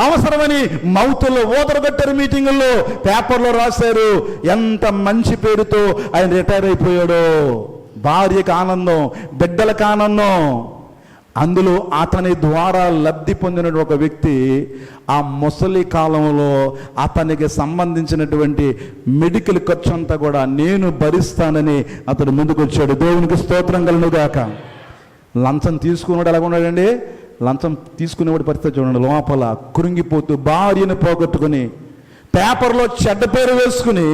అవసరమని మౌతుల్లో ఓదరగట్టారు, మీటింగుల్లో పేపర్లో రాశారు. ఎంత మంచి పేరుతో ఆయన రిటైర్ అయిపోయాడో. భార్యకు ఆనందం, బిడ్డలకు ఆనందం. అందులో అతని ద్వారా లబ్ధి పొందిన ఒక వ్యక్తి ఆ ముసలి కాలంలో అతనికి సంబంధించినటువంటి మెడికల్ ఖర్చు అంతా కూడా నేను భరిస్తానని అతడు ముందుకు వచ్చాడు. దేవునికి స్తోత్రం కలుగుగాక. లంచం తీసుకున్నాడు ఎలాగ ఉన్నాడండి? లంచం తీసుకునేవాడి పరిస్థితి చూడండి. లోపల కృంగిపోతూ భార్యను పోగొట్టుకుని పేపర్లో చెడ్డ పేరు వేసుకుని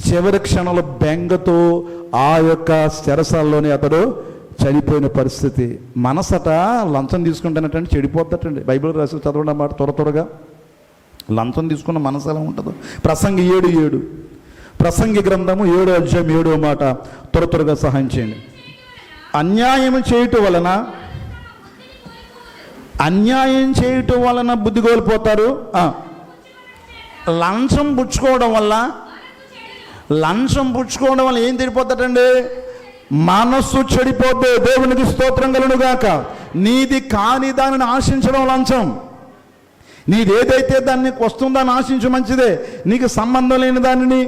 చివరి క్షణంలో బెంగతో ఆ యొక్క చెరసాల్లోనే అతడు చనిపోయిన పరిస్థితి. మనసట లంచం తీసుకుంటానటండి చెడిపోద్దటండి. బైబిల్ రాసి చదవడం అన్నమాట త్వరగా. లంచం తీసుకున్న మనసు ఎలా ఉంటుందో. ప్రసంగి 7:7 ప్రసంగి గ్రంథము 7వ అధ్యాయం 7వ మాట త్వరగా సహాయం చేయండి. అన్యాయం చేయటం వలన బుద్ధి కోల్పోతారు. లంచం పుచ్చుకోవడం వల్ల ఏం తిరిగిపోతాడండి? మనస్సు చెడిపోద్దు. దేవునికి స్తోత్రం కలుగుగాక. నీది కాని దానిని ఆశించడం లంచం. నీదేదైతే దాన్ని వస్తుందని ఆశించు, మంచిదే. నీకు సంబంధం లేని దానిని,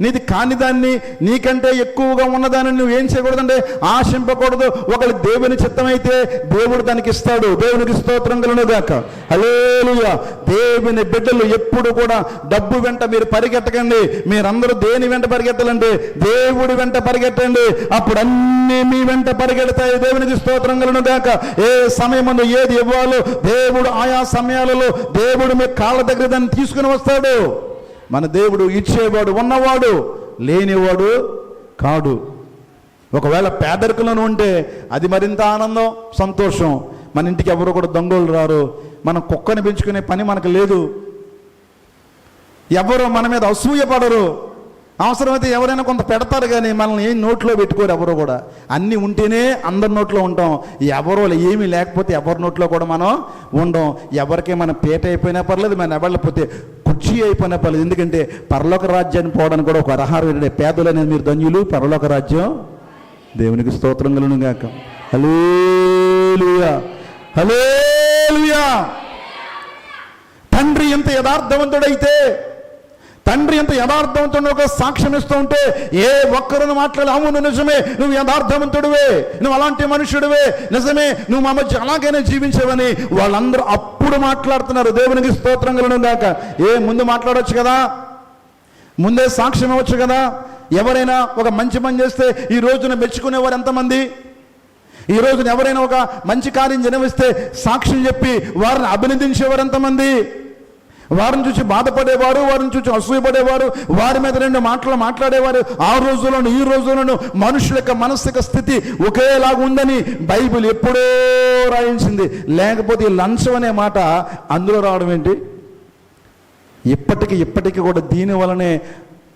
నీది కాని దాన్ని, నీకంటే ఎక్కువగా ఉన్నదాన్ని నువ్వు ఏం చేయకూడదంటే ఆశింపకూడదు. ఒకళ్ళు దేవుని చిత్తమైతే దేవుడు దానికి ఇస్తాడు. దేవునికి స్తోత్రం కలుగుగాక. హల్లెలూయా. దేవుని బిడ్డలు ఎప్పుడు కూడా డబ్బు వెంట మీరు పరిగెట్టకండి. మీరందరూ దేని వెంట పరిగెట్టాలంటే దేవుడి వెంట పరిగెట్టండి. అప్పుడు అన్నీ మీ వెంట పరిగెడతాయి. దేవునికి స్తోత్రం కలుగుగాక. ఏ సమయమందు ఏది ఇవ్వాలో దేవుడు ఆయా సమయాలలో దేవుడు మీ కాళ్ళ దగ్గర దాన్ని తీసుకుని వస్తాడు. మన దేవుడు ఇచ్చేవాడు, ఉన్నవాడు, లేనివాడు కాడు. ఒకవేళ పేదరికలను ఉంటే అది మరింత ఆనందం, సంతోషం. మన ఇంటికి ఎవరు కూడా దొంగలు రారు. మనం కుక్కని పెంచుకునే పని మనకు లేదు. ఎవరు మన మీద అసూయ పడరు. అవసరమైతే ఎవరైనా కొంత పెడతారు, కానీ మనల్ని ఏం నోట్లో పెట్టుకోరు ఎవరు కూడా. అన్నీ ఉంటేనే అందరి నోట్లో ఉంటాం. ఎవరో ఏమీ లేకపోతే ఎవరి నోట్లో కూడా మనం ఉండం. ఎవరికే మనం పేట అయిపోయినా పర్లేదు, మనం ఎవరిపోతే కుర్చీ అయిపోయినా పర్లేదు. ఎందుకంటే పరలోక రాజ్యాన్ని పోవడానికి కూడా ఒక అర్హత. పేదలనేది మీరు ధన్యులు, పరలోక రాజ్యం. దేవునికి స్తోత్రం కలుగుగాక. హల్లెలూయా, హల్లెలూయా. తండ్రి ఎంత యథార్థవంతుడైతే, తండ్రి ఎంత యథార్థవంతుడు ఒక సాక్ష్యం ఇస్తూ ఉంటే ఏ ఒక్కరును మాట్లాడి, అవును నిజమే, నువ్వు యథార్థవంతుడివే, నువ్వు అలాంటి మనుషుడివే, నిజమే, నువ్వు మా మధ్య అలాగైనా జీవించవని వాళ్ళందరూ అప్పుడు మాట్లాడుతున్నారు. దేవునికి స్తోత్రం కలుగుగాక. ముందు మాట్లాడవచ్చు కదా, ముందే సాక్ష్యం ఇవ్వచ్చు కదా. ఎవరైనా ఒక మంచి పని చేస్తే ఈ రోజున మెచ్చుకునేవారు ఎంతమంది? ఈ రోజున ఎవరైనా ఒక మంచి కార్యం జనవిస్తే సాక్ష్యం చెప్పి వారిని అభినందించేవారు ఎంతమంది? వారిని చూసి బాధపడేవారు, వారిని చూసి అసూయపడేవారు, వారి మీద 2 మాటలు మాట్లాడేవారు. ఆ రోజులను ఈ రోజులను మనుషుల యొక్క మానసిక స్థితి ఒకేలాగా ఉందని బైబిల్ ఎప్పుడో రాయించింది. లేకపోతే ఈ లంచం అనే మాట అందులో రావడం ఏంటి? ఇప్పటికీ కూడా దీని వలనే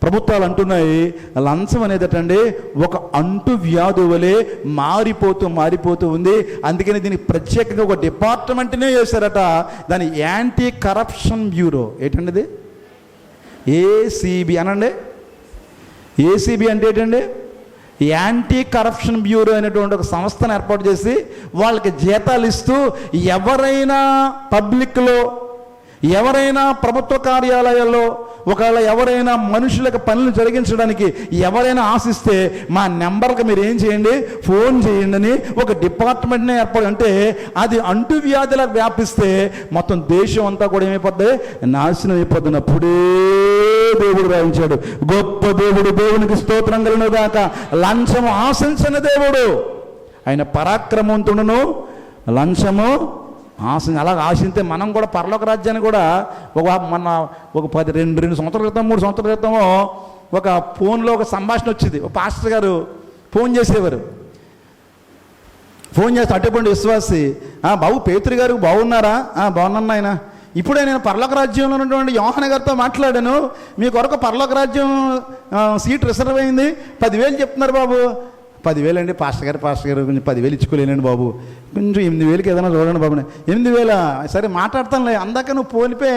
ప్రభుత్వాలు అంటున్నాయి, లంచం అనేదటండి ఒక అంటు వ్యాధి వలె మారిపోతూ ఉంది. అందుకని దీనికి ప్రత్యేకంగా ఒక డిపార్ట్మెంట్నే చేశారట. దాని యాంటీ కరప్షన్ బ్యూరో. ఏంటండి? ఏసీబీ అనండి. ఏసీబీ అంటే ఏంటండి? యాంటీ కరప్షన్ బ్యూరో అనేటువంటి ఒక సంస్థను ఏర్పాటు చేసి వాళ్ళకి జీతాలు ఇస్తూ ఎవరైనా పబ్లిక్లో, ఎవరైనా ప్రభుత్వ కార్యాలయాల్లో, ఒకవేళ ఎవరైనా మనుషులకు పనులు జరిగించడానికి ఎవరైనా ఆశిస్తే మా నెంబర్కి మీరు ఏం చేయండి, ఫోన్ చేయండి అని ఒక డిపార్ట్మెంట్నే ఏర్పడి. అంటే అది అంటువ్యాధిలా వ్యాపిస్తే మొత్తం దేశం అంతా కూడా ఏమైపోద్ది? నాశనం అయిపోతుంది. అప్పుడే దేవుడు రాయించాడు. గొప్ప దేవుడు, దేవునికి స్తోత్రం కలుగుగాక. లంచము ఆశించని దేవుడు ఆయన పరాక్రమవంతుడును. లంచము అలాగ ఆశింతే మనం కూడా పరలోక రాజ్యాన్ని కూడా ఒక 2 సంవత్సరాల క్రితం 3 సంవత్సరాల క్రితమో ఒక ఫోన్లో ఒక సంభాషణ వచ్చింది. ఒక పాస్టర్ గారు ఫోన్ చేసేవారు. ఫోన్ చేస్తే అటువంటి విశ్వాసి, బాబు పేతురు గారు బాగున్నారా? బాగున్నాను ఆయన. ఇప్పుడే నేను పరలోక రాజ్యంలో ఉన్నటువంటి యోహాన గారితో మాట్లాడాను. మీ కొరకు పరలోక రాజ్యం సీట్ రిజర్వ్ అయింది, 10,000 చెప్తున్నారు బాబు. 10,000 అండి పాస్టర్ గారు కొంచెం 10,000 ఇచ్చుకోలేనండి బాబు, కొంచెం 8,000కి ఏదైనా చూడండి బాబు. 8,000 సరే మాట్లాడతానులే, అందాక నువ్వు ఫోన్పే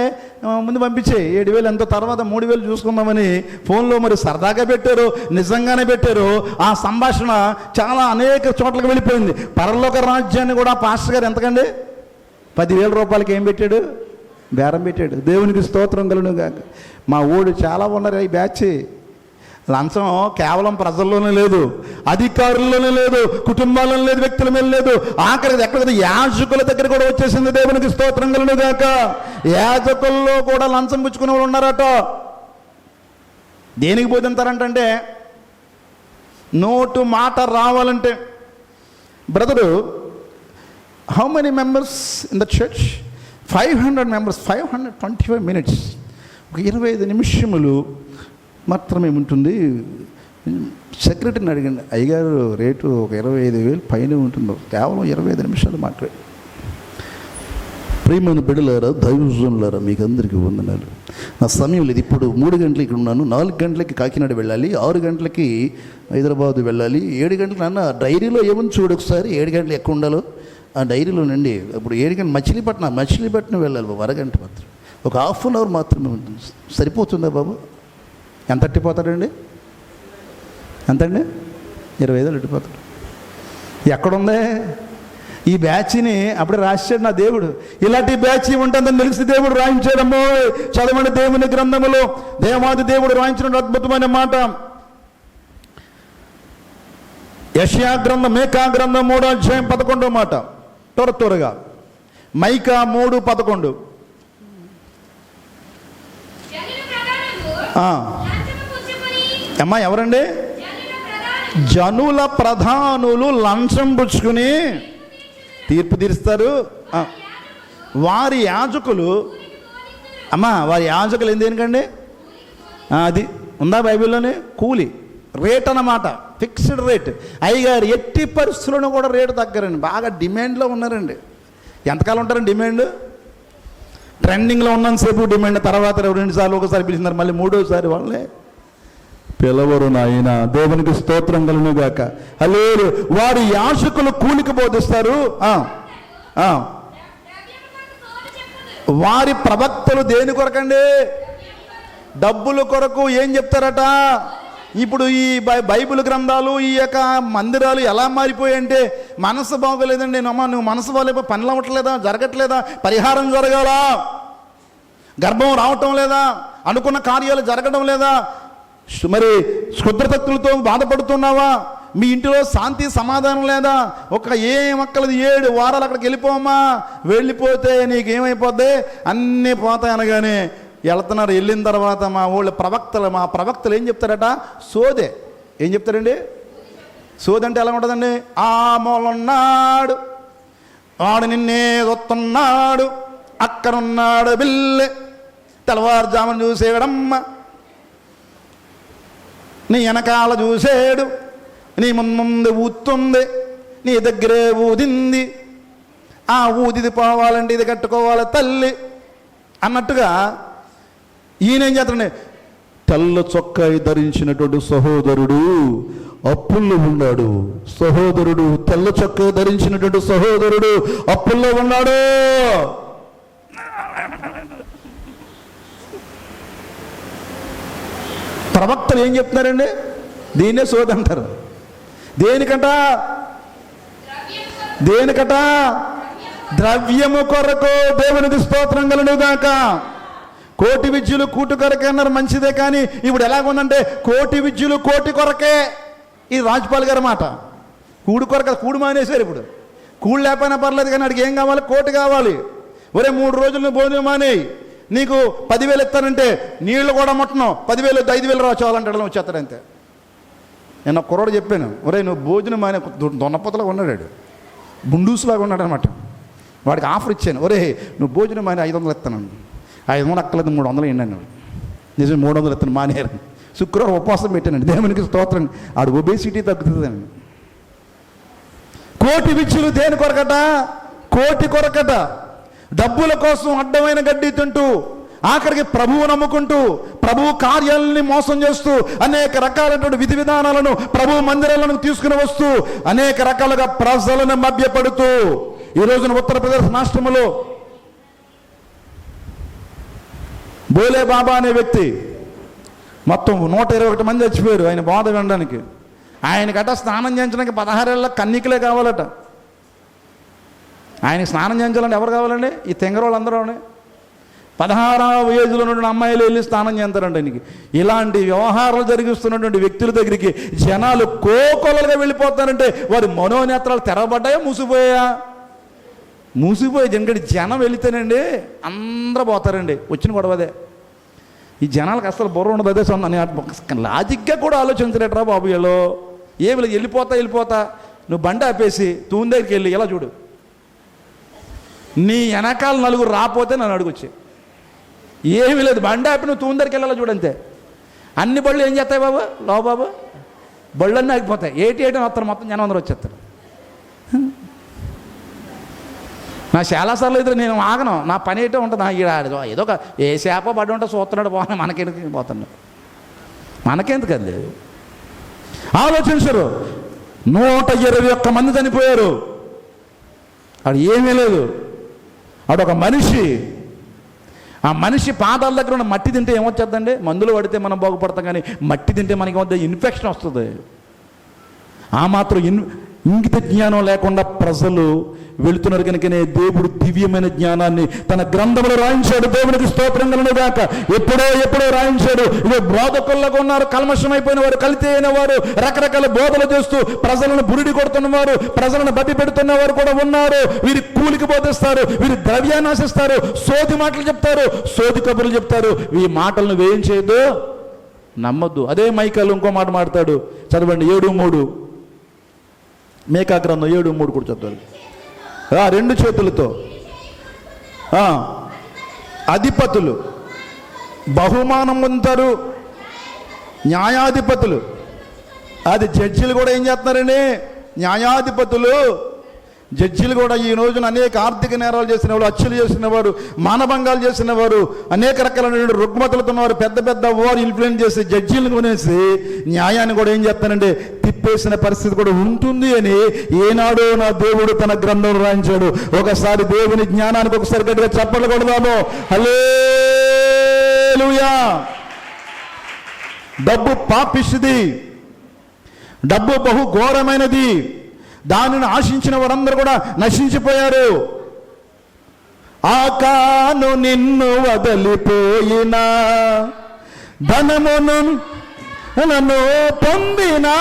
ముందు పంపించే 7,000 ఎంతో, తర్వాత 3,000 చూసుకుందామని ఫోన్లో మరి సరదాగా పెట్టారు, నిజంగానే పెట్టారు. ఆ సంభాషణ చాలా అనేక చోట్లకి వెళ్ళిపోయింది. పరలోక రాజ్యాన్ని కూడా పాస్టర్ గారు ఎంతకండి 10,000 రూపాయలకి ఏం పెట్టాడు? బేరం పెట్టాడు. దేవునికి స్తోత్రం కలుగును గాక. మా ఊడు చాలా ఉన్నారు ఈ బ్యాచ్. లంచం కేవలం ప్రజల్లోనే లేదు, అధికారుల్లోనే లేదు, కుటుంబాలలో లేదు, వ్యక్తుల మీద లేదు, ఆఖరికి ఎక్కడ యాజకుల దగ్గర కూడా వచ్చేసింది. దేవునికి స్తోత్రం కలుగును గాక. యాజకుల్లో కూడా లంచం పుచ్చుకునే వాళ్ళు ఉన్నారట. దేనికి బోధింతారంటే నోటు మాట రావాలంటే. Brother, how many members in the church? 500 members, 525 minutes, ఒక 25 నిమిషములు మాత్రమే ఉంటుంది. సెక్రటరీని అడిగండి, అయ్యగారు రేటు ఒక 25,000 పైన ఉంటుందో, కేవలం 25 నిమిషాలు మాత్రమే. ప్రియమైన బిడ్డలారా, దైవజనులారా, మీకు అందరికీ వందనాలు. నా సమయం లేదు. ఇప్పుడు 3 గంటలకి ఇక్కడ ఉన్నాను, 4 గంటలకి కాకినాడ వెళ్ళాలి, 6 గంటలకి హైదరాబాద్ వెళ్ళాలి, 7 గంటలకు నాన్న డైరీలో ఏమని చూడు ఒకసారి, 7 గంటలు ఎక్కువ ఉండాలో ఆ డైరీలో నుండి. ఇప్పుడు 7 గంటలు మచిలీపట్నం వెళ్ళాలి బాబు, అరగంట మాత్రం, ఒక ½ అన్ అవర్ మాత్రమే ఉంటుంది. సరిపోతుందా బాబు? ఎంత అట్టిపోతాడండి? ఎంతండి? 25,000 అట్టిపోతాడు. ఎక్కడుందే ఈ బ్యాచ్ని? అప్పుడే రాశాడు నా దేవుడు, ఇలాంటి బ్యాచ్ ఉంటుందని తెలిసి దేవుడు రాయించాడమ్మో. చదవండి దేవుని గ్రంథములో దేవాది దేవుడు రాయించిన అద్భుతమైన మాట. యెషయా గ్రంథం, మీకా గ్రంథం 3వ అధ్యాయం 11వ మాట. త్వరగా మైకా 3:11. అమ్మా ఎవరండి? జనుల ప్రధానులు లంచం పుచ్చుకుని తీర్పు తీరుస్తారు. వారి యాజకులు, అమ్మా వారి యాజకులు ఏం దేనికండి? అది ఉందా బైబిల్లోనే? కూలి రేట్ అన్నమాట, ఫిక్స్డ్ రేట్. అయ్యగారు ఎట్టి పరిస్థితులను కూడా రేటు తగ్గరండి, బాగా డిమాండ్లో ఉన్నారండి. ఎంతకాలం ఉంటారండి డిమాండ్? ట్రెండింగ్లో ఉన్నంతసేపు డిమాండ్, తర్వాత 2 సార్లు ఒకసారి పిలిచినారు, మళ్ళీ 3వసారి వాళ్ళే పిలవరు నాయన. దేవునికి స్తోత్రం కలుగును గాక. హల్లెలూయా. వారి యాజకులు కూలికి బోధిస్తారు. వారి ప్రవక్తలు దేని కొరకండి? డబ్బుల కొరకు. ఏం చెప్తారట? ఇప్పుడు ఈ బైబిల్ గ్రంథాలు, ఈ యొక్క మందిరాలు ఎలా మారిపోయాయంటే, మనసు బాగోలేదండి, నువ్వు మనసు బాగోలేక పనులు అవ్వట్లేదా, జరగట్లేదా, పరిహారం జరగాలా, గర్భం రావటం లేదా, అనుకున్న కార్యాలు జరగడం లేదా, మరి క్షుద్రతత్తులతో బాధపడుతున్నావా, మీ ఇంటిలో శాంతి సమాధానం లేదా, ఒక ఏమక్కలది 7 వారాలు అక్కడికి వెళ్ళిపోమ్మా, వెళ్ళిపోతే నీకేమైపోద్ది, అన్నీ పోతాయి అనగానే వెళ్తున్నారు. వెళ్ళిన తర్వాత మా ప్రవక్తలు ఏం చెప్తారట? సోదే. ఏం చెప్తారండి? సోది అంటే ఎలా ఉంటుందండి? ఆ మూలన్నాడు వాడు నిన్నే వస్తున్నాడు, అక్కడున్నాడు బిల్లె, తెల్లవారుజామున చూసేవాడమ్మ, నీ వెనకాల చూసాడు, నీ ముందు ఊతుంది, నీ దగ్గరే ఊదింది, ఆ ఊదిది పోవాలంటే ఇది కట్టుకోవాలి తల్లి అన్నట్టుగా ఈయనేం చేస్తాడండి? తెల్ల చొక్కాయి ధరించినటువంటి సహోదరుడు అప్పుల్లో ఉన్నాడు. సహోదరుడు తెల్ల చొక్కాయి ధరించినటువంటి సహోదరుడు అప్పుల్లో ఉన్నాడు. ప్రవక్తలు ఏం చెప్తున్నారండి? దీన్నే సోది అంటారు. దేనికట? ద్రవ్యము కొరకు. దేవునికి స్తోత్రం కలుగును గాక. కోటి విద్యలు కూటు కొరకే అన్నారు, మంచిదే. కానీ ఇప్పుడు ఎలాగుందంటే కోటి విద్యలు కోటి కొరకే. ఇది రాజ్పాల్ గారి మాట. కూడు కొరక, కూడు మానేశారు. ఇప్పుడు కూడు లేకపోయినా పర్లేదు, కానీ అడిగి ఏం కావాలి? కోటి కావాలి. ఒరే 3 రోజులు భోజనం మానేయి, నీకు 10,000 ఇస్తానంటే నీళ్లు కూడా ముట్టను, 10,000 5,000 రావాలంటే వచ్చేస్తాడు అంతే. నేను ఒక కుర్రోడు చెప్పాను, ఒరే నువ్వు భోజనం మానే, దొన్నపోతలాగా ఉన్నాడు, బుండూసులాగా ఉన్నాడు అనమాట. వాడికి ఆఫర్ ఇచ్చాను, ఒరే నువ్వు భోజనం మానే 500 ఇస్తాను. 500 అక్కలేదు, 300 ఇన్నాను. నిజం 300 ఇస్తాను మానేరు. శుక్రవారం ఉపవాసం పెట్టానండి. దేవునికి స్తోత్రం. ఆడు ఒబేసిటీ తగ్గుతుందండి. కోటి విద్యలు దేని కొరకట? కోటి కొరకట. డబ్బుల కోసం అడ్డమైన గడ్డి తింటూ, ఆఖరికి ప్రభువు నమ్ముకుంటూ, ప్రభువు కార్యాలని మోసం చేస్తూ, అనేక రకాలైనటువంటి విధి విధానాలను ప్రభు మందిరాలను తీసుకుని వస్తూ, అనేక రకాలుగా ప్రజలను మభ్యపడుతూ, ఈ రోజున ఉత్తరప్రదేశ్ రాష్ట్రంలో బోలే బాబా అనే వ్యక్తి మొత్తం 121 మంది చచ్చిపోయారు ఆయన బోధ వినడానికి. ఆయనకట స్నానం చేయించడానికి 16 ఏళ్ళ కన్నికలే కావాలట. ఆయనకి స్నానం చేయించాలంటే ఎవరు కావాలండి? ఈ తెంగరోళ్ళు అందరూ. 16వ ఏజ్లో ఉన్న అమ్మాయిలు వెళ్ళి స్నానం చేస్తారంట ఆయనకి. ఇలాంటి వ్యవహారాలు జరిగిస్తున్నటువంటి వ్యక్తుల దగ్గరికి జనాలు కోకొలలుగా వెళ్ళిపోతారంటే వారి మనోనేత్రాలు తెరవబడ్డాయా, మూసిపోయా? మూసిపోయి ఎందుకంటే జనం వెళితేనండి అందరూ పోతారండి. వచ్చిన గొడవదే. ఈ జనాలకు అసలు బుర్ర ఉండదు. అదే సొంత లాజిక్గా కూడా ఆలోచించలేట్రా బాబు. వీళ్ళు ఏమి లేదు, వెళ్ళిపోతా నువ్వు బండి ఆపేసి తూని దగ్గరికి వెళ్ళి ఎలా చూడు, నీ వెనకాల నలుగురు రాపోతే నన్ను అడుగుచ్చి. ఏమీ లేదు, బండి ఆపి నువ్వు తూని దగ్గరికి వెళ్ళాలా చూడంతే. అన్ని బళ్ళు ఏం చేస్తాయి బాబు, బాబు బళ్ళన్నీ ఆగిపోతాయి. ఏటి వస్తారు, మొత్తం జనం అందరూ వచ్చేస్తారు. నా చాలాసార్లు అయితే నేను ఆగను, నా పని ఏంటో ఉంటుంది. ఏదో ఒక ఏ చేప పడి ఉంటే చూస్తున్నాడు, పోనీ మనకెందుకు పోతున్నాడు, మనకెందుకండి. ఆలోచించరు. 121 మంది చనిపోయారు. అక్కడ ఏమీ లేదు. అడొక మనిషి, ఆ మనిషి పాదాల దగ్గర ఉన్న మట్టి తింటే ఏమొచ్చేద్దండి? మందులు పడితే మనం బాగుపడతాం, కానీ మట్టి తింటే మనకి ఏమవుతుంది? ఇన్ఫెక్షన్ వస్తుంది. ఆ మాత్రం ఇంగిత జ్ఞానం లేకుండా ప్రజలు వెళుతున్నారు. కనుకనే దేవుడు దివ్యమైన జ్ఞానాన్ని తన గ్రంథంలో రాయించాడు. దేవునికి స్తోత్రం కలుగును గాక. ఎప్పుడో రాయించాడు. ఇవి బోధకుల్లాగా ఉన్నారు, కల్మషమైపోయిన వారు, కల్తీ అయిన వారు, రకరకాల బోధలు చేస్తూ ప్రజలను బురిడి కొడుతున్నవారు, ప్రజలను బతి పెడుతున్న వారు కూడా ఉన్నారు. వీరి కూలికి బోధిస్తారు, వీరి ద్రవ్యాన్ని ఆశిస్తారు, సోది మాటలు చెప్తారు, సోది కబుర్లు చెప్తారు. ఈ మాటలను వేయం చేయదు, నమ్మద్దు. అదే మైకాలు ఇంకో మాట మాడతాడు. చదవండి 7:3, మేకా గ్రంథం 7:3 కూడా చదవాలి. 2 చేతులతో అధిపతులు బహుమానం పొందుతారు, న్యాయాధిపతులు. అది జడ్జిలు కూడా ఏం చేస్తున్నారండి? న్యాయాధిపతులు, జడ్జిలు కూడా ఈ రోజున అనేక ఆర్థిక నేరాలు చేసిన వారు, హత్యలు చేసిన వారు, మానభంగాలు చేసిన వారు, అనేక రకాలైన రుగ్మతలతో ఉన్నవారు, పెద్ద వారు ఇన్ఫ్లుయెన్స్ చేసి జడ్జిలను కొనేసి న్యాయాన్ని కూడా ఏం చేస్తానంటే తిప్పేసిన పరిస్థితి కూడా ఉంటుంది అని ఏనాడో నా దేవుడు తన గ్రంథంలో రాయించాడు. ఒకసారి దేవుని జ్ఞానానికి ఒకసారి గట్టిగా చప్పట్లు కొడదాము. హల్లెలూయా. డబ్బు పాపిష్టిది, డబ్బు బహు ఘోరమైనది. దానిని ఆశించిన వారందరూ కూడా నశించిపోయారు. ఆకాను నిన్ను వదిలిపోయినా, ధనమును నన్ను పొందినా,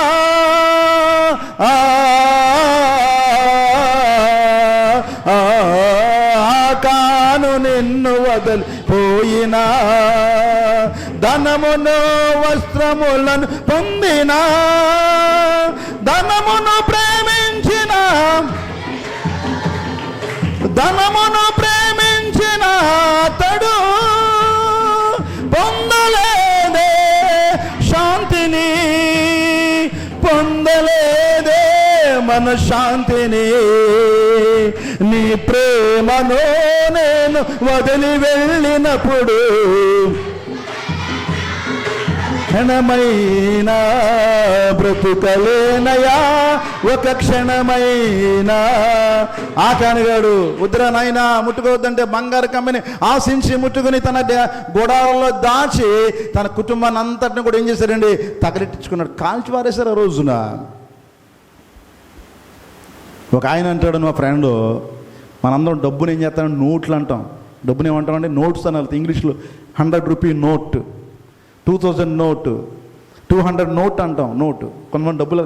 ఆకాను నిన్ను వదిలిపోయినా, ధనమును వస్త్రములను పొందినా, ధనమును ప్రేమించిన, ధనమును ప్రేమించిన అతడు పొందలేదే శాంతిని, పొందలేదే మన శాంతిని. నీ ప్రేమను నేను వదిలి వెళ్ళినప్పుడు క్షణమైనా బ్రతుకలేనయా, ఒక క్షణమైనా. ఆకానుగాడు వద్దురా నాయనా ముట్టుకోవద్దంటే బంగారు కమ్మని ఆశించి ముట్టుకుని తన గోడాలలో దాచి తన కుటుంబాన్ని అంతటిని కూడా ఏం చేశారండి? తగలెట్టించుకున్నాడు, కాల్చి పారేశారు ఆ రోజున. ఒక ఆయన అంటాడు, మా ఫ్రెండ్, మనందరం డబ్బుని ఏం చేస్తాం? నోట్లు అంటాం. డబ్బుని ఏమంటామంటే నోట్స్ అని వెళ్తాం. ఇంగ్లీష్లో 100 రూపీ నోట్, 2000 నోటు, 200 నోట్ అంటాం. నోటు కొంతమంది డబ్బులు.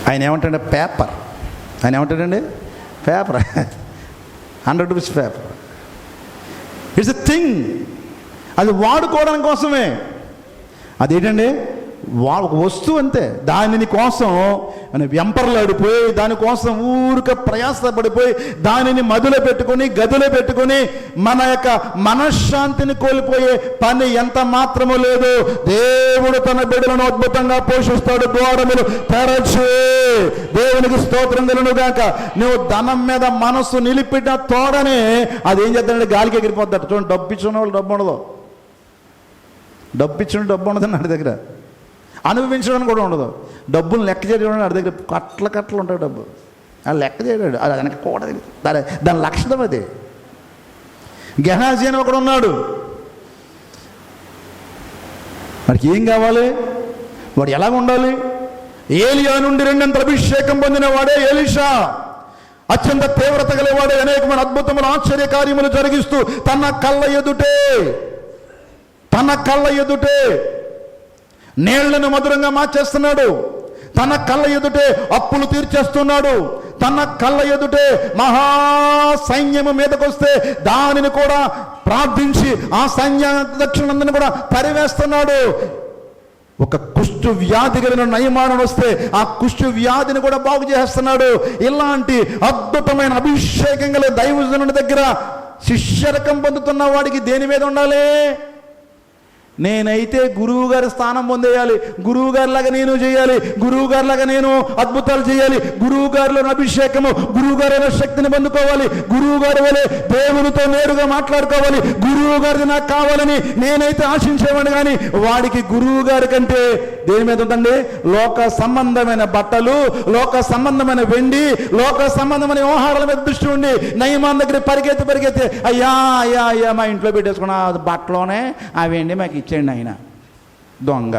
ఆయన ఏమంటాడంటే పేపర్. ఆయన ఏమంటాడండి? Paper. 100 rupees paper. It's a thing. అది వాడుకోవడానికి కోసమే. అదేంటండి? ఒక వస్తువు అంతే. దానిని కోసం మనం వెంపర్లాడిపోయి దానికోసం ఊరిక ప్రయాసపడిపోయి దానిని మదిలో పెట్టుకొని గదిలో పెట్టుకొని మన యొక్క మనశ్శాంతిని కోల్పోయే పని ఎంత మాత్రము లేదు. దేవుడు తన బిడ్డలను అద్భుతంగా పోషిస్తాడు. ద్వారములు తెరచి దేవునికి స్తోత్రం కలుగును గాక. నువ్వు ధనం మీద మనస్సు నిలిపిన తోడనే అది ఏం చేద్దామంటే గాలికి ఎగిరిపోద్దాడు. చూడండి, డబ్బు ఇచ్చిన వాళ్ళు డబ్బు ఉండదు, డబ్బు ఇచ్చిన డబ్బు ఉండదు నాటి దగ్గర, అనుభవించడానికి కూడా ఉండదు. డబ్బులు లెక్క చేయడం వాడి దగ్గర కట్టలు ఉంటాయి. డబ్బు అది లెక్క చేయడాడు, అది వెనక కూడా దాని లక్షణం అది. గెహాజీ అని ఒకడు ఉన్నాడు. వాడికి ఏం కావాలి? వాడు ఎలాగ ఉండాలి? ఏలియా నుండి 2 అభిషేకం పొందిన వాడే ఎలీషా. అత్యంత తీవ్రత గలవాడే, అనేకమైన అద్భుతములు ఆశ్చర్య కార్యములు జరిగిస్తూ తన కళ్ళ ఎదుటే నీళ్లను మధురంగా మార్చేస్తున్నాడు. తన కళ్ళ ఎదుటే అప్పులు తీర్చేస్తున్నాడు. తన కళ్ళ ఎదుటే మహా సైన్యము మీదకొస్తే దానిని కూడా ప్రార్థించి ఆ సైన్య దక్షిణందరిని కూడా తరివేస్తున్నాడు. ఒక కుష్టు వ్యాధి కలిగిన నయమానుడు వస్తే ఆ కుష్టు వ్యాధిని కూడా బాగు చేస్తున్నాడు. ఇలాంటి అద్భుతమైన అభిషేకం గల దైవజనుడి దగ్గర శిష్యరకం పొందుతున్న వాడికి దేని మీద ఉండాలి? నేనైతే గురువు గారి స్థానం పొందేయాలి, గురువు గారిలాగా నేను చేయాలి, గురువు గారిలాగా నేను అద్భుతాలు చేయాలి, గురువు గారిలో అభిషేకము, గురువు గారి శక్తిని పొందుకోవాలి, గురువు గారి వలె దేవునితో నేరుగా మాట్లాడుకోవాలి, గురువు గారిది నాకు కావాలని నేనైతే ఆశించేవాడిని. కానీ వాడికి గురువు గారి కంటే దేని మీద ఉందండి? లోక సంబంధమైన బట్టలు, లోక సంబంధమైన వెండి, లోక సంబంధమైన వ్యవహారాల మీద దృష్టి ఉండి నయమాన్ దగ్గర పరిగెత్తి అయ్యా మా ఇంట్లో పెట్టేసుకున్న బట్టలోనే ఆ వెండి మాకు ఇచ్చేయండి ఆయన. దొంగ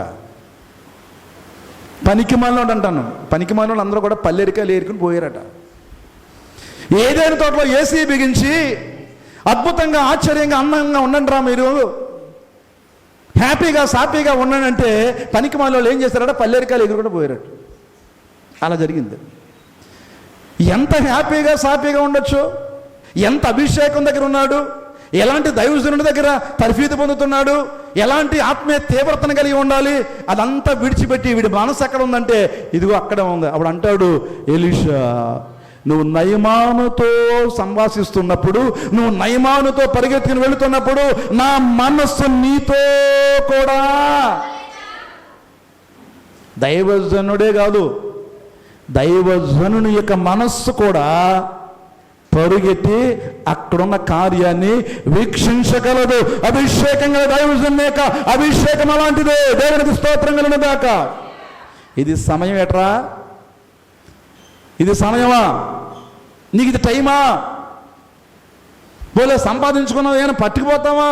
పనికి మాలినోడు అంటాను. పనికి మాలినోడు అందరూ కూడా పల్లెరికాయలు ఏరుకుని పోయారట. ఏదైనా తోటలో ఏసీ బిగించి అద్భుతంగా ఆశ్చర్యంగా అందంగా ఉండండి రా, మీరు హ్యాపీగా సాపీగా ఉన్నానంటే పనికి మాలినోళ్ళు ఏం చేస్తారట? పల్లెరికాయలు ఎగురుకుంటూ పోయారట. అలా జరిగింది. ఎంత హ్యాపీగా సాపీగా ఉండొచ్చు, ఎంత అభిషేకం దగ్గర ఉన్నాడు, ఎలాంటి దైవజనుడి దగ్గర తర్ఫీదు పొందుతున్నాడు, ఎలాంటి ఆత్మీయ తీవ్రతను కలిగి ఉండాలి, అదంతా విడిచిపెట్టి వీడి మనసు ఎక్కడ ఉందంటే ఇదిగో అక్కడే ఉంది. అప్పుడు అంటాడు ఎలీషా, నువ్వు నయమానుతో సంభాషిస్తున్నప్పుడు, నువ్వు నయమానుతో పరిగెత్తుకుని వెళుతున్నప్పుడు నా మనస్సు నీతో కూడా. దైవజనుడే కాదు, దైవజనుని యొక్క మనస్సు కూడా పరుగెత్తి అక్కడున్న కార్యాన్ని వీక్షించగలదు. అభిషేకం గల దైవజనుని యొక్క అభిషేకం అలాంటిదే. దేవునికి స్తోత్రం కలుగును గాక. ఇది సమయం ఎట్రా? ఇది సమయమా? నీకు ఇది టైమా? పోలే సంపాదించుకున్నది ఏమైనా పట్టుకుపోతామా?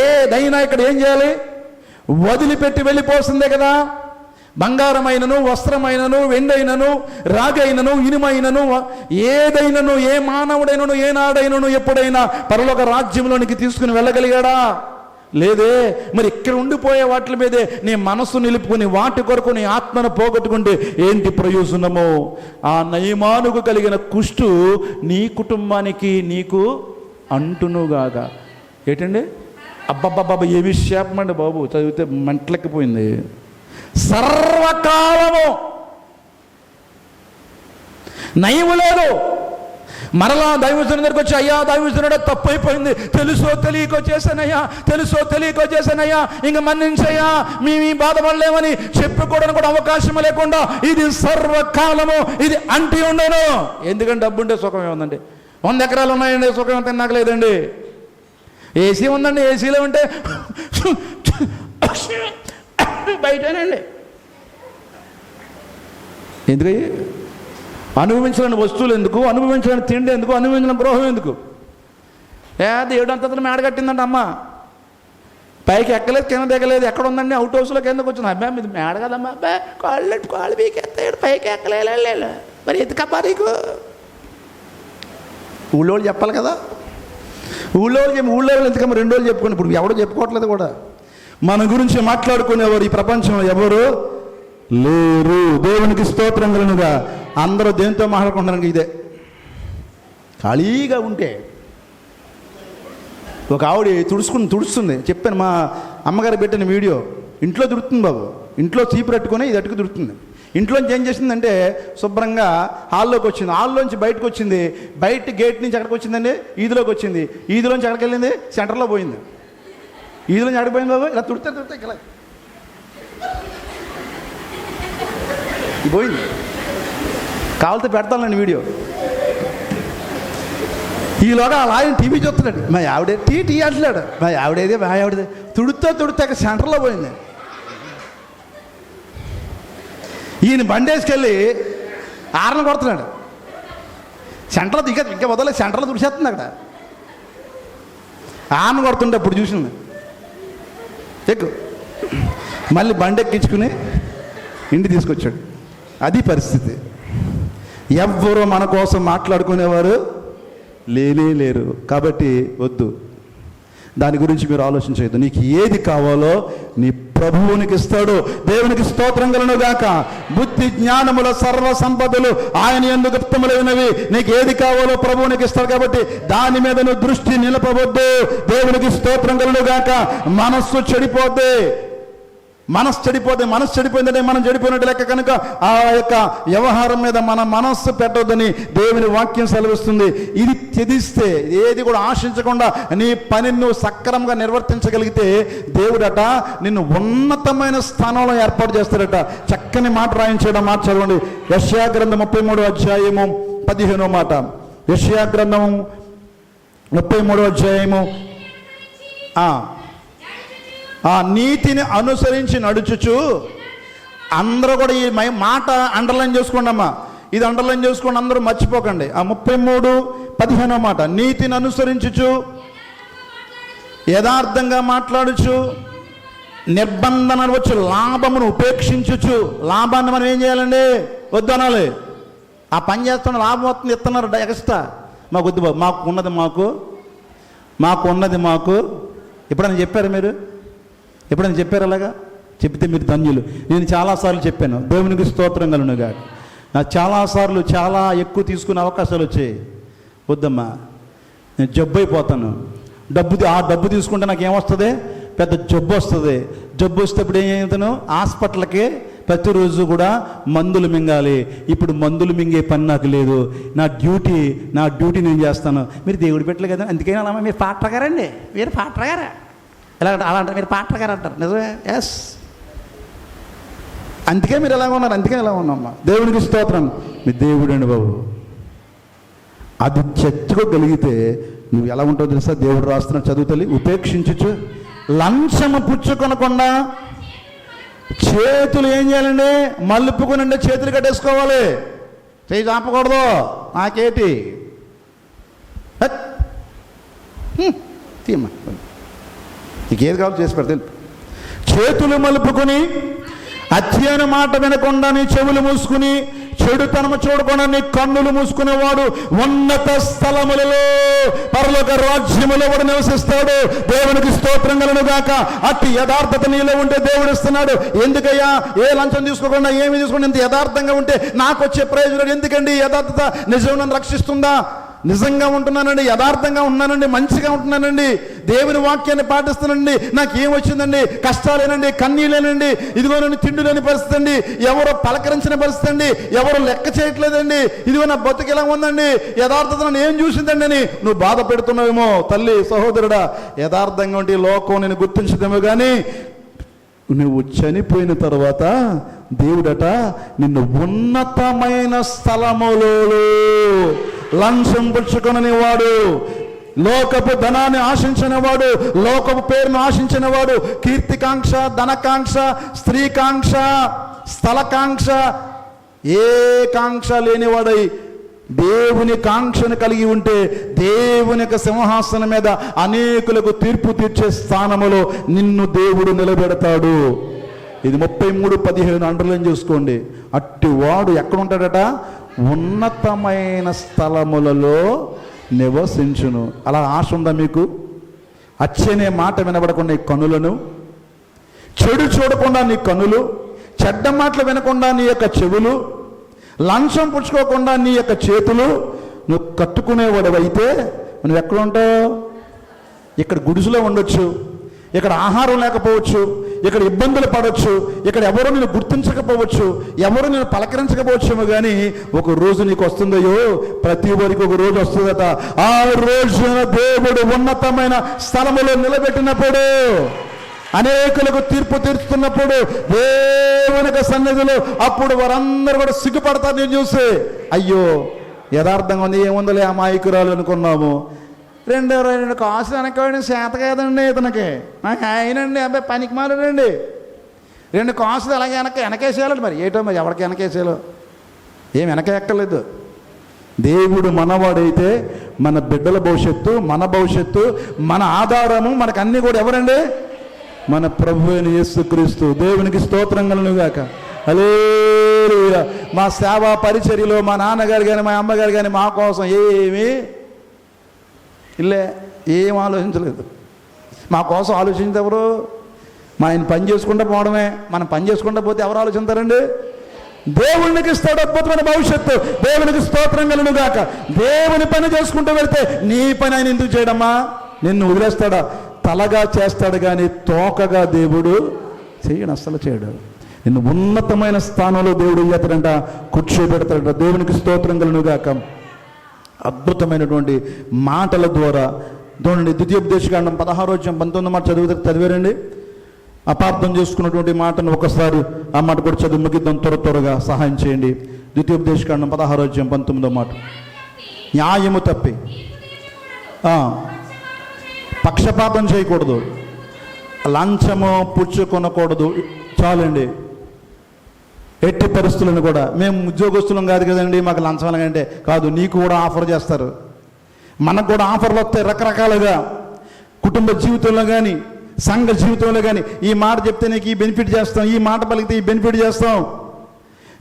ఏదైనా ఇక్కడ ఏం చేయాలి? వదిలిపెట్టి వెళ్ళిపోతుందే కదా. బంగారమైనను, వస్త్రమైనను, వెండైనను, రాగైనను, ఇనుమైనను, ఏదైనను, ఏ మానవుడైనను ఏనాడైనను ఎప్పుడైనా పరలోక రాజ్యంలోనికి తీసుకుని వెళ్ళగలిగాడా? లేదే. మరి ఇక్కడ ఉండిపోయే వాటి మీదే నీ మనసు నిలుపుకొని వాటి కొరకు నీ ఆత్మను పోగొట్టుకుంటే ఏంటి ప్రయోజనము? ఆ నయమానుకు కలిగిన కుష్టు నీ కుటుంబానికి నీకు అంటునుగాక. ఏంటండి? అబ్బబ్బబ్బబ్బ ఏమి శాపమండి బాబు, చదివితే మంటలెక్కిపోయింది. సర్వకాలము నయము లేదు. మరలా దైవజనుడి దగ్గరికి వచ్చి, అయ్యా దైవజనుడే తప్పు అయిపోయింది, తెలుసో తెలియకో చేశానయ్యా, ఇంక మన్నించయ్యా, మీ బాధపడలేమని చెప్పుకోవడానికి కూడా అవకాశం లేకుండా ఇది సర్వకాలము ఇది అంటి ఉండను. ఎందుకంటే డబ్బు ఉంటే సుఖం ఏముందండి? 100 ఎకరాలు ఉన్నాయండి, సుఖం ఎంత నాకు లేదండి. ఏసీ ఉందండి, ఏసీలో ఉంటే బయటేనండి. ఎందుకు? అనుభవించలేని వస్తువులు ఎందుకు? అనుభవించలేని తిండి ఎందుకు? అనుభవించిన గృహం ఎందుకు? దేవుడు అంతలో మేడ కట్టిందంట అమ్మ, పైకి ఎక్కలేదు, కింద దిగలేదు. ఎక్కడ ఉందండి? అవుట్ హౌస్లో కిందకు వచ్చింది. అబ్బాయి ఇది మేడ కదమ్మా, అబ్బాయి కాళ్ళు పీకెత్తాడు, పైకి ఎక్కలేదు. మరి ఎందుకబ్బా నీకు? ఊళ్ళో చెప్పాలి కదా. ఊళ్ళో ఎందుకమ్మా 2 రోజులు చెప్పుకోండి. ఇప్పుడు ఎవడో చెప్పుకోవట్లేదు కూడా. మన గురించి మాట్లాడుకునేవారు ఈ ప్రపంచంలో ఎవరు లేరు. దేవునికి స్తోత్రం కలుగునుగా. అందరూ దేంతో మాట్లాడుకుంటున్నారు? ఇదే ఖాళీగా ఉంటే. ఒక ఆవిడ తుడుస్తుంది. చెప్పాను, మా అమ్మగారు పెట్టిన వీడియో. ఇంట్లో దుడుతుంది బాబు, ఇంట్లో చీపు పెట్టుకొని ఇది అట్టుకు దుడుతుంది. ఇంట్లోంచి ఏం చేసిందంటే శుభ్రంగా హాల్లోకి వచ్చింది, హాల్లోంచి బయటకు వచ్చింది, బయట గేట్ నుంచి ఎక్కడికి వచ్చిందండి? ఈదిలోకి వచ్చింది, ఈదిలోంచి ఎక్కడికి వెళ్ళింది? సెంటర్లో పోయింది. ఈదిలోంచి ఎక్కడికి పోయింది బాబు? ఇలా తుడితే ఇలా పోయింది. కావాలితే పెడతానండి వీడియో. ఈలోగా అలా ఆయన టీవీ చూస్తున్నాడు. మా ఆవిడే టీ అంటున్నాడు. మా ఆవిడేదే తుడితే అక్కడ సెంటర్లో పోయింది. ఈయన బండేసుకెళ్ళి ఆరని కొడుతున్నాడు. సెంటర్లో ఇంకా వదలలేదు, సెంటర్లో తుడిచేస్తుంది అక్కడ. ఆరని కొడుతుంటే అప్పుడు చూసింది. ఎక్కువ మళ్ళీ బండి ఎక్కించుకుని ఇంటికి తీసుకొచ్చాడు. అది పరిస్థితి. ఎవ్వరూ మన కోసం మాట్లాడుకునేవారు లేరు. కాబట్టి వద్దు, దాని గురించి మీరు ఆలోచించవద్దు. నీకు ఏది కావాలో నీ ప్రభువునికి ఇస్తాడు. దేవునికి స్తోత్రం కలుగును గాక. బుద్ధి జ్ఞానముల సర్వ సంపదలు ఆయన యందు గుప్తములైనవి. నీకు ఏది కావాలో ప్రభువునికి ఇస్తాడు. కాబట్టి దాని మీద నువ్వు దృష్టి నిలపవద్దు. దేవునికి స్తోత్రం కలుగును గాక. మనస్సు చెడిపోద్ది. మనస్సు చెడిపోయిందంటే మనం చెడిపోయినట్టు లెక్క. కనుక ఆ యొక్క వ్యవహారం మీద మన మనస్సు పెట్టొద్దని దేవుని వాక్యం సెలవిస్తుంది. ఇది త్యజిస్తే, ఏది కూడా ఆశించకుండా నీ పనిని నువ్వు సక్రమంగా నిర్వర్తించగలిగితే దేవుడట నిన్ను ఉన్నతమైన స్థానంలో ఏర్పాటు చేస్తాడట. చక్కని మాట రాయించడం. మాట చదవండి. యెషయా గ్రంథం 33వ అధ్యాయము 15వ మాట. యెషయా గ్రంథం 33వ అధ్యాయము నీతిని అనుసరించి నడుచుచు. అందరూ కూడా ఈ మాట అండర్లైన్ చేసుకోండి అమ్మా. ఇది అండర్లైన్ చేసుకోండి, అందరూ మర్చిపోకండి. 33:15 మాట. నీతిని అనుసరించుచు, యథార్థంగా మాట్లాడుచు, నిర్బంధన వచ్చు లాభమును ఉపేక్షించుచు. లాభాన్ని మనం ఏం చేయాలండి? వద్దు అనాలి. ఆ పని చేస్తున్న లాభం వస్తుంది, ఇస్తున్నారు ఎక్స్ట్రా. మాకు వద్దు బాబు, మాకు ఉన్నది మాకు. ఎప్పుడైనా చెప్పారు మీరు? ఎప్పుడైనా చెప్పారు అలాగా? చెప్తే మీరు ధన్యులు. నేను చాలాసార్లు చెప్పాను. దేవునికి స్తోత్రం కలుగును గాక. నాకు చాలాసార్లు చాలా ఎక్కువ తీసుకునే అవకాశాలు వచ్చాయి. వద్దమ్మా, నేను జబ్బు అయిపోతాను. డబ్బు తీసుకుంటే నాకు ఏమొస్తుంది? పెద్ద జబ్బు వస్తుంది. జబ్బు వస్తే ఇప్పుడు ఏమవుతాను? హాస్పిటల్కి ప్రతిరోజు కూడా మందులు మింగాలి. ఇప్పుడు మందులు మింగే పని నాకు లేదు. నా డ్యూటీ నేను చేస్తాను. మీరు దేవుడి పెట్టలే కదా, అందుకని అలా మీరు పాటలు గారండి, మీరు పాటలు గారా ఎలా అలా అంటారు, మీరు పాటలు గారు అంటారు. నిజమే, ఎస్. అందుకే మీరు ఎలా ఉన్నారు, అందుకే ఎలా ఉన్నామ్మా. దేవునికి స్తోత్రం. మీ దేవుడండి బాబు. అది చెట్టుకోగలిగితే నువ్వు ఎలా ఉంటావు తెలుసా? దేవుడు రాస్తున్న చదువుతల్లి. ఉపేక్షించు, లంచము పుచ్చుకొనకుండా. చేతులు ఏం చేయాలండి? మలుపుకునండి, చేతులు కట్టేసుకోవాలి. చేయి చాపకూడదు. నాకేటి తీమ్మా, నీకు ఏది కావాలో చేసి పెడతా. చేతులు మలుపుకుని, అత్యన మాట వినకుండా నీ చెవులు మూసుకుని, చెడుతనము చూడకుండా నీ కన్నులు మూసుకునేవాడు ఉన్నత స్థలములలో పరలోక రాజ్యములో కూడా నివసిస్తాడు. దేవునికి స్తోత్రం కలుగును గాక. అట్టి యథార్థత నీలో ఉంటే దేవుడు ఇస్తున్నాడు. ఎందుకయ్యా ఏ లంచం తీసుకోకుండా ఏమి తీసుకోండి, ఇంత యథార్థంగా ఉంటే నాకు వచ్చే ప్రయోజనం ఎందుకండి? యథార్థత నిజం నన్ను రక్షిస్తుందా? నిజంగా ఉంటున్నానండి, యథార్థంగా ఉన్నానండి, మంచిగా ఉంటున్నానండి, దేవుని వాక్యాన్ని పాటిస్తానండి, నాకు ఏం వచ్చిందండి? కష్టాలేనండి, కన్నీలేనండి, ఇదిగో నన్ను తిండి లేని పరిస్థితి అండి, ఎవరో పలకరించిన పరిస్థితి అండి, ఎవరు లెక్క చేయట్లేదండి, ఇదిగో నా బతుకు ఎలా ఉందండి, యథార్థత నన్ను ఏం చూసిందండి అని నువ్వు బాధ పెడుతున్నావేమో. తల్లి, సహోదరుడా, యథార్థంగా ఉంటే లోకం నేను గుర్తించదేమో కానీ నువ్వు చనిపోయిన తర్వాత దేవుడట నిన్ను ఉన్నతమైన స్థలములో, లంచం పుచ్చుకొనని వాడు, లోకపు ధనాన్ని ఆశించిన వాడు, లోకపు పేరును ఆశించిన వాడు, కీర్తికాంక్ష, ధనకాంక్ష, స్త్రీకాంక్ష, స్థలకాంక్ష, ఏ కాంక్ష లేనివాడై దేవుని కాంక్షను కలిగి ఉంటే దేవుని యొక్క సింహాసనం మీద అనేకులకు తీర్పు తీర్చే స్థానములో నిన్ను దేవుడు నిలబెడతాడు. ఇది 33:15 అండర్లైన్ చేసుకోండి. అట్టి వాడు ఎక్కడ ఉంటాడట? ఉన్నతమైన స్థలములలో నివసించును. అలా ఆశ ఉందా మీకు? అచ్చనే మాట వినబడకుండా నీ కనులను, చెడు చూడకుండా నీ కనులు, చెడ్డ మాటలు వినకుండా నీ యొక్క చెవులు, లంచం పుచ్చుకోకుండా నీ యొక్క చేతులు, నువ్వు కట్టుకునేవాడు అయితే నువ్వు ఎక్కడ ఉంటావు? ఇక్కడ గుడిసెలో ఉండొచ్చు, ఇక్కడ ఆహారం లేకపోవచ్చు, ఇక్కడ ఇబ్బందులు పడవచ్చు, ఇక్కడ ఎవరు నేను గుర్తించకపోవచ్చు, ఎవరు నేను పలకరించకపోవచ్చేమో కానీ ఒక రోజు నీకు వస్తుందయ్యో, ప్రతి వారికి ఒక రోజు వస్తుందట. ఆ రోజున దేవుడు ఉన్నతమైన స్థలములో నిలబెట్టినప్పుడు, అనేకులకు తీర్పు తీర్చుతున్నప్పుడు, దేవుని సన్నిధిలో, అప్పుడు వారందరూ కూడా సిగ్గుపడతారు. నేను చూసి అయ్యో యథార్థంగా ఉంది, ఏముందలే అమాయకురాలు అనుకున్నాము. రెండు కాసులు వెనకవేయడం చేత కాదండి ఇతనికి, నాకు ఆయనండి అబ్బాయి పనికి మారాడండి. 2 కాసులు అలాగే వెనకేసేయాలండి. మరి ఏటో మరి ఎవరికి వెనకేసేయాలో ఏం వెనక ఎక్కలేదు. దేవుడు మనవాడైతే మన బిడ్డల భవిష్యత్తు, మన భవిష్యత్తు, మన ఆధారము, మనకు అన్నీ కూడా ఎవరండి? మన ప్రభు అయిన యేసుక్రీస్తు. దేవునికి స్తోత్రం కలుగును గాక. హల్లెలూయా. మా సేవా పరిచర్యలో మా నాన్నగారు కానీ మా అమ్మగారు కానీ మా కోసం ఏం ఆలోచించలేదు. మా కోసం ఆలోచించే ఎవరు? ఆయన పని చేసుకుంటూ పోవడమే. మనం పని చేసుకుంటూ పోతే ఎవరు ఆలోచిస్తారండి? దేవునికి ఇస్తాడు అద్భుతమైన భవిష్యత్తు. దేవునికి స్తోత్రం కలుగును గాక. దేవుని పని చేసుకుంటూ వెళ్తే నీ పని ఆయన ఎందుకు చేయడమ్మా? నిన్ను వదిలేస్తాడా? తలగా చేస్తాడు కానీ తోకగా దేవుడు చేయడు, అస్సలు చేయడు. నిన్ను ఉన్నతమైన స్థానంలో దేవుడు చేస్తాడంట, కూర్చోబెడతాడంట. దేవునికి స్తోత్రం కలుగును గాక. అద్భుతమైనటువంటి మాటల ద్వారా చూడండి. ద్వితీయోపదేశకాండం 16:19 చదివారండి. అపార్థం చేసుకున్నటువంటి మాటను ఒకసారి ఆ మాట కూడా చదువు ముగిద్దాం. త్వరగా సహాయం చేయండి. ద్వితీయోపదేశకాండం 16:19 న్యాయము తప్పి పక్షపాతం చేయకూడదు, లంచము పుచ్చుకొనకూడదు. చాలండి. ఎట్టి పరిస్థితులను కూడా మేము ఉద్యోగస్తులం కాదు కదండి, మాకు లంచం అంటే కాదు. నీకు కూడా ఆఫర్ చేస్తారు, మనకు కూడా ఆఫర్లు వస్తాయి రకరకాలుగా. కుటుంబ జీవితంలో కానీ సంఘ జీవితంలో కానీ ఈ మాట చెప్తే నీకు ఈ బెనిఫిట్ చేస్తాం, ఈ మాట పలికితే ఈ బెనిఫిట్ చేస్తాం,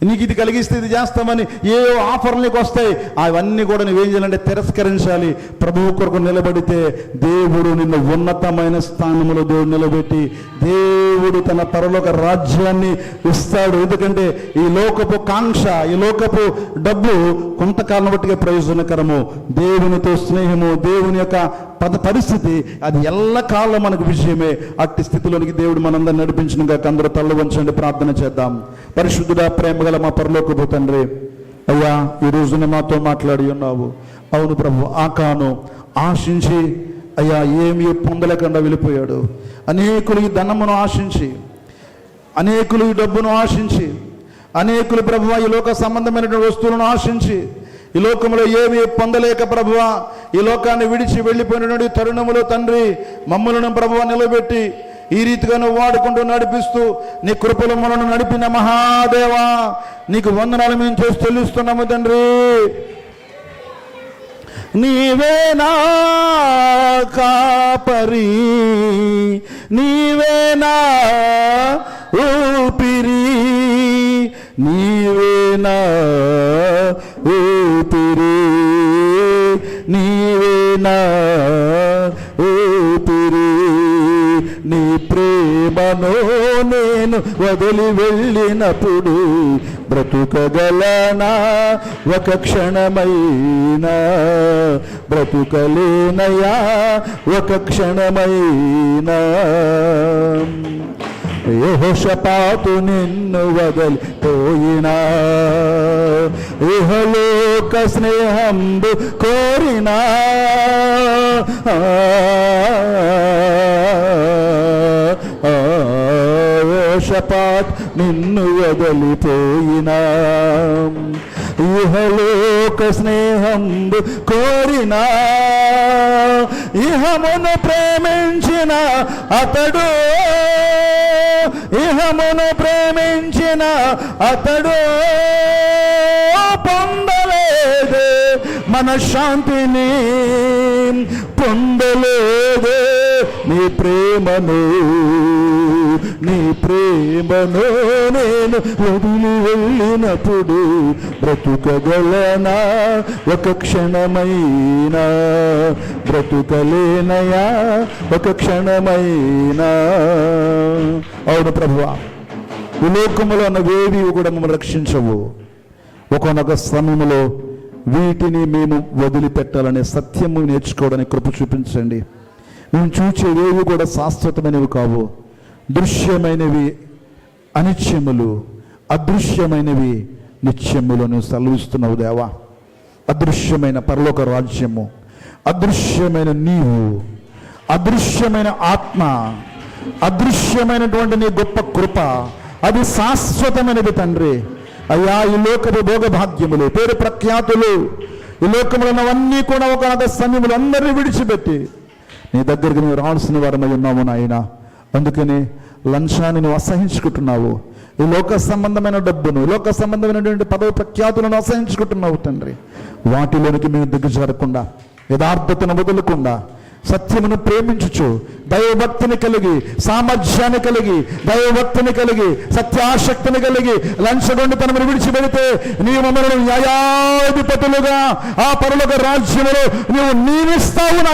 నీకు ఇది కలిగిస్తే ఇది చేస్తామని ఏవో ఆఫర్లు నీకు వస్తాయి. అవన్నీ కూడా నువ్వేం చేయాలంటే తిరస్కరించాలి. ప్రభువు కొరకు నిలబడితే దేవుడు నిన్ను ఉన్నతమైన స్థానంలో దేవుడు నిలబెట్టి దేవుడు తన పరలోక రాజ్యాన్ని ఇస్తాడు. ఎందుకంటే ఈ లోకపు కాంక్ష, ఈ లోకపు డబ్బు కొంతకాలం బట్టిగా ప్రయోజనకరము. దేవునితో స్నేహము, దేవుని యొక్క పరిస్థితి అది ఎల్లకాలం మనకు విషయమే. అట్టి స్థితిలోనికి దేవుడు మనందరిని నడిపించిన గాక. అందరూ తల్ల వంచండి, ప్రార్థన చేద్దాం. పరిశుద్ధుడా, ప్రేమగల మా పరలోకపు తండ్రి, అయ్యా ఈ రోజున మాతో మాట్లాడి ఉన్నావు. అవును ప్రభు, ఆకాను ఆశించి అయ్యా ఏమీ పొందలేకుండా వెళ్ళిపోయాడు. అనేకులు ఈ ధనమును ఆశించి, అనేకులు ఈ డబ్బును ఆశించి, అనేకులు ప్రభువా ఈ లోక సంబంధమైనటువంటి వస్తువులను ఆశించి ఈ లోకంలో ఏమీ పొందలేక ప్రభువా ఈ లోకాన్ని విడిచి వెళ్ళిపోయినటువంటి తరుణములో తండ్రి మమ్మలను ప్రభువా నిలబెట్టి ఈ రీతిగా నువ్వు వాడుకుంటూ నడిపిస్తూ నీ కృపలు మనను నడిపిన మహాదేవా నీకు వందనాలు మేము చేసి చెల్లిస్తున్నాము తండ్రి. నీవే నా కాపరి, నీవే నా ఊపిరి, నీవే నా ఊపిరి, నీవే నా ఊపిరి. నీ ప్రేమను నేను వదిలి వెళ్ళినప్పుడు బ్రతుకగలనా ఒక క్షణమైనా? బ్రతుకలేనయా ఒక క్షణమైనా. యెహోషాపాతు నిన్ను వదిలిపోయినా, ఇహలోక స్నేహంబు కోరినా, యెహోషాపాతు నిన్ను వదిలిపోయినా, ఇహలోక స్నేహంబు కోరినా, ఇహమును ప్రేమించిన అతడు, ఇహమును ప్రేమించిన అతడు పొందలేదే మనశ్శాంతిని, పొందలేదే నీ ప్రేమను. నీ ప్రేమను నేను వదిలి వెళ్ళినప్పుడు బ్రతుకగలనా ఒక క్షణమైనా? బ్రతుకలేనయా ఒక క్షణమైనా. అవును ప్రభువా, ఈ లోకములో ఉన్నవేవి కూడా మమ్మల్ని రక్షించవు. ఒకనొక సమయంలో వీటిని మేము వదిలిపెట్టాలనే సత్యము నేర్చుకోవడానికి కృప చూపించండి. మేము చూచేవేవి కూడా శాశ్వతమైనవి కావు. దృశ్యమైనవి అనిత్యములు, అదృశ్యమైనవి నిత్యములు నువ్వు సెలవిస్తున్నావు దేవా. అదృశ్యమైన పరలోక రాజ్యము, అదృశ్యమైన నీవు, అదృశ్యమైన ఆత్మ, అదృశ్యమైనటువంటి నీ గొప్ప కృప అది శాశ్వతమైనది తండ్రి. అయ్యా ఈ లోకపు భోగభాగ్యములు, పేరు ప్రఖ్యాతులు, ఈ లోకములు ఉన్నవన్నీ కూడా ఒక సమయములు అందరినీ విడిచిపెట్టి నీ దగ్గరికి నువ్వు రావాల్సిన వారమై ఉన్నావు నాయన. అందుకని లంచాన్ని నువ్వు అసహించుకుంటున్నావు. ఈ లోక సంబంధమైన డబ్బును, లోక సంబంధమైనటువంటి పదవి ప్రఖ్యాతులను అసహించుకుంటున్నావు తండ్రి. వాటిలోనికి మేము దిగజారకుండా, యథార్థతను వదలకుండా సత్యమును ప్రేమించుచు దైవభక్తిని కలిగి, సామర్థ్యాన్ని కలిగి, దైవభక్తిని కలిగి, సత్యాసక్తిని కలిగి లంచగొండితనమును విడిచిపెడితే నీవు మమ్మల్ని న్యాయాధిపతులుగా ఆ పరలోక రాజ్యములో నీవు నియమిస్తావు.